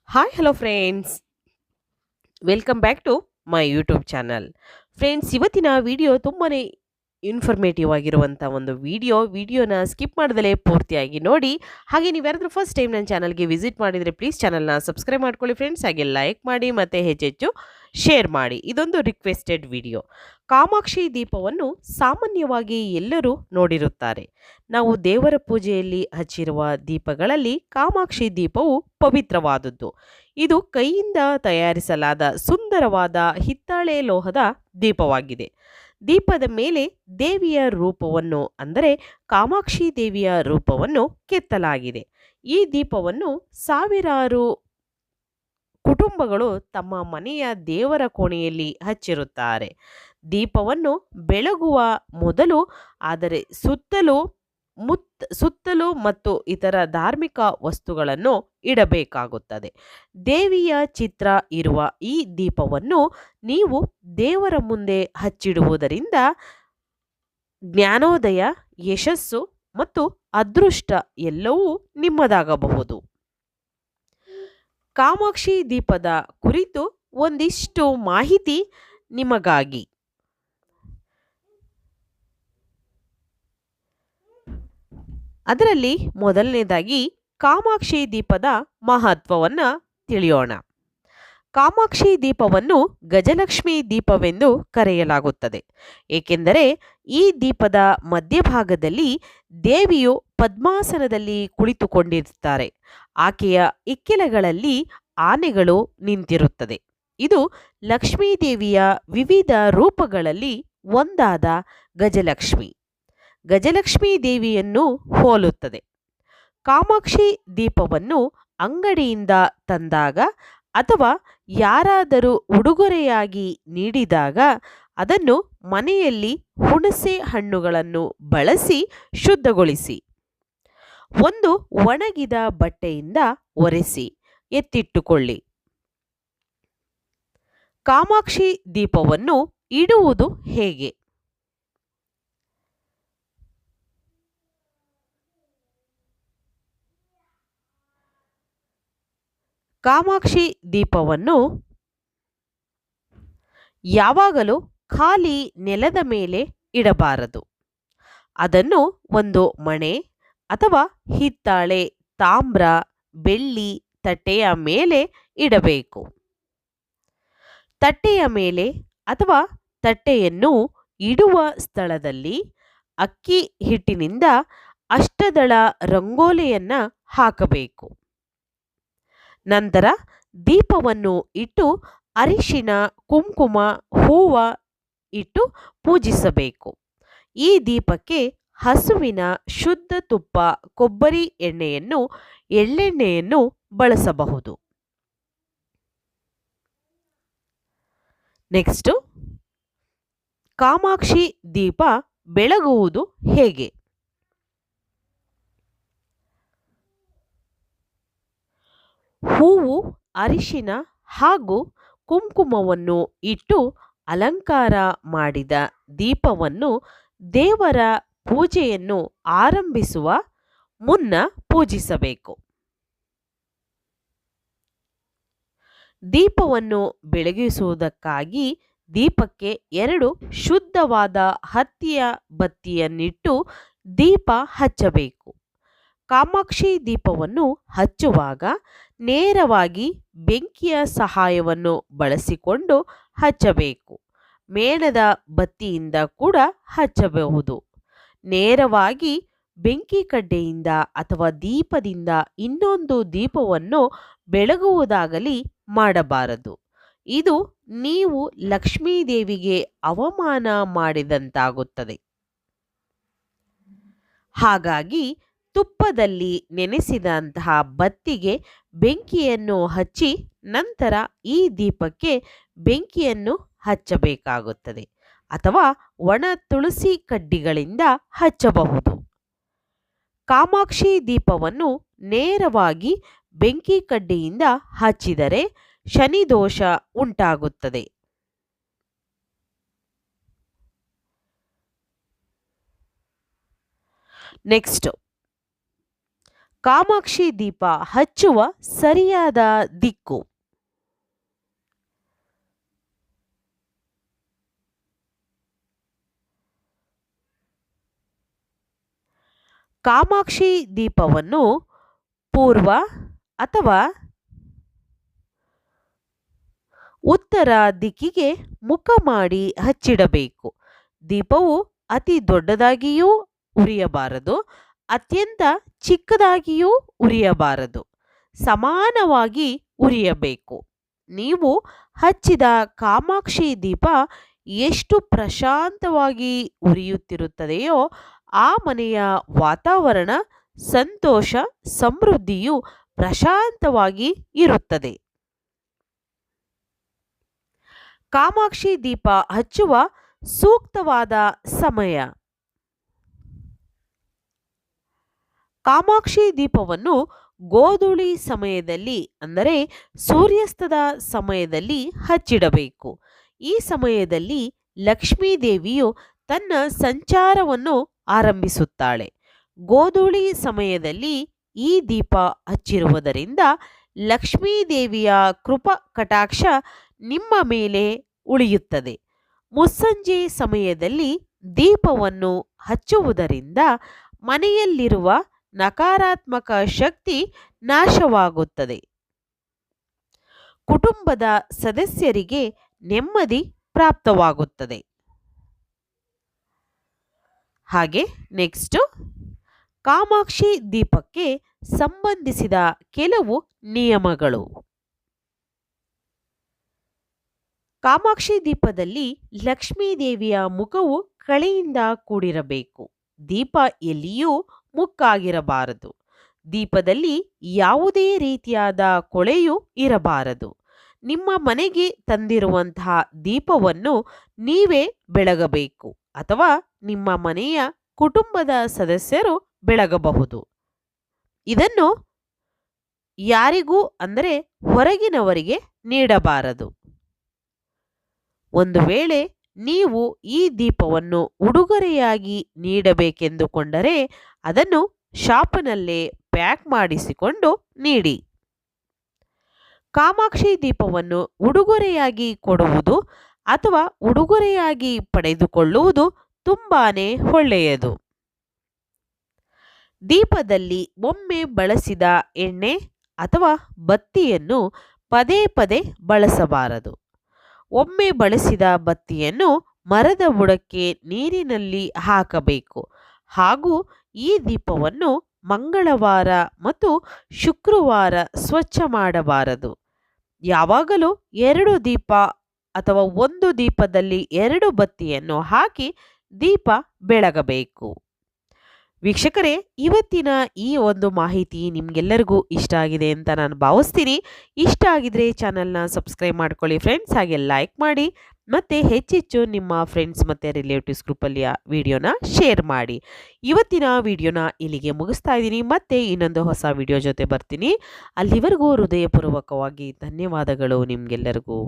Hi hello friends, welcome back to my YouTube channel. Friends, ಇವತ್ತಿನ video ತುಂಬಾ informative ಆಗಿರುವಂಥ ಒಂದು ವಿಡಿಯೋನ ಸ್ಕಿಪ್ ಮಾಡ್ದಲೇ ಪೂರ್ತಿಯಾಗಿ ನೋಡಿ. ಹಾಗೆ ನೀವು ಯಾರಾದರೂ ಫಸ್ಟ್ ಟೈಮ್ ನನ್ನ ಚಾನಲ್ಗೆ ವಿಸಿಟ್ ಮಾಡಿದರೆ ಪ್ಲೀಸ್ ಚಾನಲ್ನ ಸಬ್ಸ್ಕ್ರೈಬ್ ಮಾಡ್ಕೊಳ್ಳಿ ಫ್ರೆಂಡ್ಸ್. ಹಾಗೆ ಲೈಕ್ ಮಾಡಿ ಮತ್ತು ಹೆಚ್ಚೆಚ್ಚು ಶೇರ್ ಮಾಡಿ. ಇದೊಂದು ರಿಕ್ವೆಸ್ಟೆಡ್ ವಿಡಿಯೋ. ಕಾಮಾಕ್ಷಿ ದೀಪವನ್ನು ಸಾಮಾನ್ಯವಾಗಿ ಎಲ್ಲರೂ ನೋಡಿರುತ್ತಾರೆ. ನಾವು ದೇವರ ಪೂಜೆಯಲ್ಲಿ ಹಚ್ಚಿರುವ ದೀಪಗಳಲ್ಲಿ ಕಾಮಾಕ್ಷಿ ದೀಪವು ಪವಿತ್ರವಾದದ್ದು. ಇದು ಕೈಯಿಂದ ತಯಾರಿಸಲಾದ ಸುಂದರವಾದ ಹಿತ್ತಾಳೆ ಲೋಹದ ದೀಪವಾಗಿದೆ. ದೀಪದ ಮೇಲೆ ದೇವಿಯ ರೂಪವನ್ನು ಅಂದರೆ ಕಾಮಾಕ್ಷಿ ದೇವಿಯ ರೂಪವನ್ನು ಕೆತ್ತಲಾಗಿದೆ. ಈ ದೀಪವನ್ನು ಸಾವಿರಾರು ಕುಟುಂಬಗಳು ತಮ್ಮ ಮನೆಯ ದೇವರ ಕೋಣೆಯಲ್ಲಿ ಹಚ್ಚಿರುತ್ತಾರೆ. ದೀಪವನ್ನು ಬೆಳಗುವ ಮೊದಲು ಆದರೆ ಸುತ್ತಲೂ ಮತ್ತು ಇತರ ಧಾರ್ಮಿಕ ವಸ್ತುಗಳನ್ನು ಇಡಬೇಕಾಗುತ್ತದೆ. ದೇವಿಯ ಚಿತ್ರ ಇರುವ ಈ ದೀಪವನ್ನು ನೀವು ದೇವರ ಮುಂದೆ ಹಚ್ಚಿಡುವುದರಿಂದ ಜ್ಞಾನೋದಯ, ಯಶಸ್ಸು ಮತ್ತು ಅದೃಷ್ಟ ಎಲ್ಲವೂ ನಿಮ್ಮದಾಗಬಹುದು. ಕಾಮಾಕ್ಷಿ ದೀಪದ ಕುರಿತು ಒಂದಿಷ್ಟು ಮಾಹಿತಿ ನಿಮಗಾಗಿ. ಅದರಲ್ಲಿ ಮೊದಲನೇದಾಗಿ ಕಾಮಾಕ್ಷಿ ದೀಪದ ಮಹತ್ವವನ್ನು ತಿಳಿಯೋಣ. ಕಾಮಾಕ್ಷಿ ದೀಪವನ್ನು ಗಜಲಕ್ಷ್ಮಿ ದೀಪವೆಂದು ಕರೆಯಲಾಗುತ್ತದೆ. ಏಕೆಂದರೆ ಈ ದೀಪದ ಮಧ್ಯಭಾಗದಲ್ಲಿ ದೇವಿಯು ಪದ್ಮಾಸನದಲ್ಲಿ ಕುಳಿತುಕೊಂಡಿರುತ್ತಾರೆ. ಆಕೆಯ ಇಕ್ಕೆಲಗಳಲ್ಲಿ ಆನೆಗಳು ನಿಂತಿರುತ್ತದೆ. ಇದು ಲಕ್ಷ್ಮೀ ದೇವಿಯ ವಿವಿಧ ರೂಪಗಳಲ್ಲಿ ಒಂದಾದ ಗಜಲಕ್ಷ್ಮಿ ದೇವಿಯನ್ನು ಹೋಲುತ್ತದೆ. ಕಾಮಾಕ್ಷಿ ದೀಪವನ್ನು ಅಂಗಡಿಯಿಂದ ತಂದಾಗ ಅಥವಾ ಯಾರಾದರೂ ಉಡುಗೊರೆಯಾಗಿ ನೀಡಿದಾಗ ಅದನ್ನು ಮನೆಯಲ್ಲಿ ಹುಣಸೆ ಹಣ್ಣುಗಳನ್ನು ಬಳಸಿ ಶುದ್ಧಗೊಳಿಸಿ ಒಂದು ಒಣಗಿದ ಬಟ್ಟೆಯಿಂದ ಒರೆಸಿ ಎತ್ತಿಟ್ಟುಕೊಳ್ಳಿ. ಕಾಮಾಕ್ಷಿ ದೀಪವನ್ನು ಇಡುವುದು ಹೇಗೆ? ಕಾಮಾಕ್ಷಿ ದೀಪವನ್ನು ಯಾವಾಗಲೂ ಖಾಲಿ ನೆಲದ ಮೇಲೆ ಇಡಬಾರದು. ಅದನ್ನು ಒಂದು ಮಣೆ ಅಥವಾ ಹಿತ್ತಾಳೆ, ತಾಮ್ರ, ಬೆಳ್ಳಿ ತಟ್ಟೆಯ ಮೇಲೆ ಇಡಬೇಕು. ತಟ್ಟೆಯ ಮೇಲೆ ಅಥವಾ ತಟ್ಟೆಯನ್ನು ಇಡುವ ಸ್ಥಳದಲ್ಲಿ ಅಕ್ಕಿ ಹಿಟ್ಟಿನಿಂದ ಅಷ್ಟದಳ ರಂಗೋಲಿಯನ್ನು ಹಾಕಬೇಕು. ನಂತರ ದೀಪವನ್ನು ಇಟ್ಟು ಅರಿಶಿನ, ಕುಂಕುಮ, ಹೂವ ಇಟ್ಟು ಪೂಜಿಸಬೇಕು. ಈ ದೀಪಕ್ಕೆ ಹಸುವಿನ ಶುದ್ಧ ತುಪ್ಪ, ಕೊಬ್ಬರಿ ಎಳ್ಳೆಣ್ಣೆಯನ್ನು ಬಳಸಬಹುದು. ನೆಕ್ಸ್ಟ್, ಕಾಮಾಕ್ಷಿ ದೀಪ ಬೆಳಗುವುದು ಹೇಗೆ? ಹೂವು, ಅರಿಶಿನ ಹಾಗೂ ಕುಂಕುಮವನ್ನು ಇಟ್ಟು ಅಲಂಕಾರ ಮಾಡಿದ ದೀಪವನ್ನು ದೇವರ ಪೂಜೆಯನ್ನು ಆರಂಭಿಸುವ ಮುನ್ನ ಪೂಜಿಸಬೇಕು. ದೀಪವನ್ನು ಬೆಳಗಿಸುವುದಕ್ಕಾಗಿ ದೀಪಕ್ಕೆ 2 ಶುದ್ಧವಾದ ಹತ್ತಿಯ ಬತ್ತಿಯನ್ನಿಟ್ಟು ದೀಪ ಹಚ್ಚಬೇಕು. ಕಾಮಾಕ್ಷಿ ದೀಪವನ್ನು ಹಚ್ಚುವಾಗ ನೇರವಾಗಿ ಬೆಂಕಿಯ ಸಹಾಯವನ್ನು ಬಳಸಿಕೊಂಡು ಹಚ್ಚಬೇಕು. ಮೇಣದ ಬತ್ತಿಯಿಂದ ಕೂಡ ಹಚ್ಚಬಹುದು. ನೇರವಾಗಿ ಬೆಂಕಿ ಕಡ್ಡೆಯಿಂದ ಅಥವಾ ದೀಪದಿಂದ ಇನ್ನೊಂದು ದೀಪವನ್ನು ಬೆಳಗುವುದಾಗಲಿ ಮಾಡಬಾರದು. ಇದು ನೀವು ಲಕ್ಷ್ಮೀ ದೇವಿಗೆ ಅವಮಾನ ಮಾಡಿದಂತಾಗುತ್ತದೆ. ಹಾಗಾಗಿ ತುಪ್ಪದಲ್ಲಿ ನೆನೆಸಿದಂತಹ ಬತ್ತಿಗೆ ಬೆಂಕಿಯನ್ನು ಹಚ್ಚಿ ನಂತರ ಈ ದೀಪಕ್ಕೆ ಬೆಂಕಿಯನ್ನು ಹಚ್ಚಬೇಕಾಗುತ್ತದೆ ಅಥವಾ ಒಣ ತುಳಸಿ ಕಡ್ಡಿಗಳಿಂದ ಹಚ್ಚಬಹುದು. ಕಾಮಾಕ್ಷಿ ದೀಪವನ್ನು ನೇರವಾಗಿ ಬೆಂಕಿ ಕಡ್ಡಿಯಿಂದ ಹಚ್ಚಿದರೆ ಶನಿದೋಷ ಉಂಟಾಗುತ್ತದೆ. ನೆಕ್ಸ್ಟ್, ಕಾಮಾಕ್ಷಿ ದೀಪ ಹಚ್ಚುವ ಸರಿಯಾದ ದಿಕ್ಕು. ಕಾಮಾಕ್ಷಿ ದೀಪವನ್ನು ಪೂರ್ವ ಅಥವಾ ಉತ್ತರ ದಿಕ್ಕಿಗೆ ಮುಖ ಮಾಡಿ ಹಚ್ಚಿಡಬೇಕು. ದೀಪವು ಅತಿ ದೊಡ್ಡದಾಗಿಯೂ ಉರಿಯಬಾರದು, ಅತ್ಯಂತ ಚಿಕ್ಕದಾಗಿಯೂ ಉರಿಯಬಾರದು, ಸಮಾನವಾಗಿ ಉರಿಯಬೇಕು. ನೀವು ಹಚ್ಚಿದ ಕಾಮಾಕ್ಷಿ ದೀಪ ಎಷ್ಟು ಪ್ರಶಾಂತವಾಗಿ ಉರಿಯುತ್ತಿರುತ್ತದೆಯೋ ಆ ಮನೆಯ ವಾತಾವರಣ ಸಂತೋಷ ಸಮೃದ್ಧಿಯು ಪ್ರಶಾಂತವಾಗಿ ಇರುತ್ತದೆ. ಕಾಮಾಕ್ಷಿ ದೀಪ ಹಚ್ಚುವ ಸೂಕ್ತವಾದ ಸಮಯ. ಕಾಮಾಕ್ಷಿ ದೀಪವನ್ನು ಗೋಧೂಳಿ ಸಮಯದಲ್ಲಿ ಅಂದರೆ ಸೂರ್ಯಾಸ್ತದ ಸಮಯದಲ್ಲಿ ಹಚ್ಚಿಡಬೇಕು. ಈ ಸಮಯದಲ್ಲಿ ಲಕ್ಷ್ಮೀ ದೇವಿಯು ತನ್ನ ಸಂಚಾರವನ್ನು ಆರಂಭಿಸುತ್ತಾಳೆ. ಗೋಧೂಳಿ ಸಮಯದಲ್ಲಿ ಈ ದೀಪ ಹಚ್ಚಿರುವುದರಿಂದ ಲಕ್ಷ್ಮೀ ದೇವಿಯ ಕೃಪಾ ಕಟಾಕ್ಷ ನಿಮ್ಮ ಮೇಲೆ ಉಳಿಯುತ್ತದೆ. ಮುಸ್ಸಂಜೆ ಸಮಯದಲ್ಲಿ ದೀಪವನ್ನು ಹಚ್ಚುವುದರಿಂದ ಮನೆಯಲ್ಲಿರುವ ನಕಾರಾತ್ಮಕ ಶಕ್ತಿ ನಾಶವಾಗುತ್ತದೆ. ಕುಟುಂಬದ ಸದಸ್ಯರಿಗೆ ನೆಮ್ಮದಿ ಪ್ರಾಪ್ತವಾಗುತ್ತದೆ. ಹಾಗೆ ನೆಕ್ಸ್ಟ್ ಕಾಮಾಕ್ಷಿ ದೀಪಕ್ಕೆ ಸಂಬಂಧಿಸಿದ ಕೆಲವು ನಿಯಮಗಳು. ಕಾಮಾಕ್ಷಿ ದೀಪದಲ್ಲಿ ಲಕ್ಷ್ಮೀ ದೇವಿಯ ಮುಖವು ಕಳೆಯಿಂದ ಕೂಡಿರಬೇಕು. ದೀಪ ಎಲ್ಲಿಯೂ ಮುಕ್ಕಾಗಿರಬಾರದು. ದೀಪದಲ್ಲಿ ಯಾವುದೇ ರೀತಿಯಾದ ಕೊಳೆಯೂ ಇರಬಾರದು. ನಿಮ್ಮ ಮನೆಗೆ ತಂದಿರುವಂತಹ ದೀಪವನ್ನು ನೀವೇ ಬೆಳಗಬೇಕು ಅಥವಾ ನಿಮ್ಮ ಮನೆಯ ಕುಟುಂಬದ ಸದಸ್ಯರು ಬೆಳಗಬಹುದು. ಇದನ್ನು ಯಾರಿಗೂ ಅಂದರೆ ಹೊರಗಿನವರಿಗೆ ನೀಡಬಾರದು. ಒಂದು ವೇಳೆ ನೀವು ಈ ದೀಪವನ್ನು ಉಡುಗೊರೆಯಾಗಿ ನೀಡಬೇಕೆಂದುಕೊಂಡರೆ ಅದನ್ನು ಶಾಪಿನಲ್ಲೇ ಪ್ಯಾಕ್ ಮಾಡಿಸಿಕೊಂಡು ನೀಡಿ. ಕಾಮಾಕ್ಷಿ ದೀಪವನ್ನು ಉಡುಗೊರೆಯಾಗಿ ಕೊಡುವುದು ಅಥವಾ ಉಡುಗೊರೆಯಾಗಿ ಪಡೆದುಕೊಳ್ಳುವುದು ತುಂಬಾನೇ ಒಳ್ಳೆಯದು. ದೀಪದಲ್ಲಿ ಒಮ್ಮೆ ಬಳಸಿದ ಎಣ್ಣೆ ಅಥವಾ ಬತ್ತಿಯನ್ನು ಪದೇ ಪದೇ ಬಳಸಬಾರದು. ಒಮ್ಮೆ ಬಳಸಿದ ಬತ್ತಿಯನ್ನು ಮರದ ಬುಡಕ್ಕೆ ನೀರಿನಲ್ಲಿ ಹಾಕಬೇಕು ಹಾಗೂ ಈ ದೀಪವನ್ನು ಮಂಗಳವಾರ ಮತ್ತು ಶುಕ್ರವಾರ ಸ್ವಚ್ಛ ಮಾಡಬಾರದು. ಯಾವಾಗಲೂ 2 ದೀಪ ಅಥವಾ ಒಂದು ದೀಪದಲ್ಲಿ 2 ಬತ್ತಿಯನ್ನು ಹಾಕಿ ದೀಪ ಬೆಳಗಬೇಕು. ವೀಕ್ಷಕರೇ, ಇವತ್ತಿನ ಈ ಒಂದು ಮಾಹಿತಿ ನಿಮಗೆಲ್ಲರಿಗೂ ಇಷ್ಟ ಆಗಿದೆ ಅಂತ ನಾನು ಭಾವಿಸ್ತೀನಿ. ಇಷ್ಟ ಆಗಿದ್ರೆ ಚಾನಲ್ನ ಸಬ್ಸ್ಕ್ರೈಬ್ ಮಾಡ್ಕೊಳ್ಳಿ ಫ್ರೆಂಡ್ಸ್, ಹಾಗೆ ಲೈಕ್ ಮಾಡಿ ಮತ್ತು ಹೆಚ್ಚೆಚ್ಚು ನಿಮ್ಮ ಫ್ರೆಂಡ್ಸ್ ಮತ್ತು ರಿಲೇಟಿವ್ಸ್ ಗ್ರೂಪಲ್ಲಿ ಆ ವಿಡಿಯೋನ ಶೇರ್ ಮಾಡಿ. ಇವತ್ತಿನ ವಿಡಿಯೋನ ಇಲ್ಲಿಗೆ ಮುಗಿಸ್ತಾ ಇದ್ದೀನಿ. ಮತ್ತೆ ಇನ್ನೊಂದು ಹೊಸ ವಿಡಿಯೋ ಜೊತೆ ಬರ್ತೀನಿ. ಅಲ್ಲಿವರೆಗೂ ಹೃದಯಪೂರ್ವಕವಾಗಿ ಧನ್ಯವಾದಗಳು ನಿಮಗೆಲ್ಲರಿಗೂ.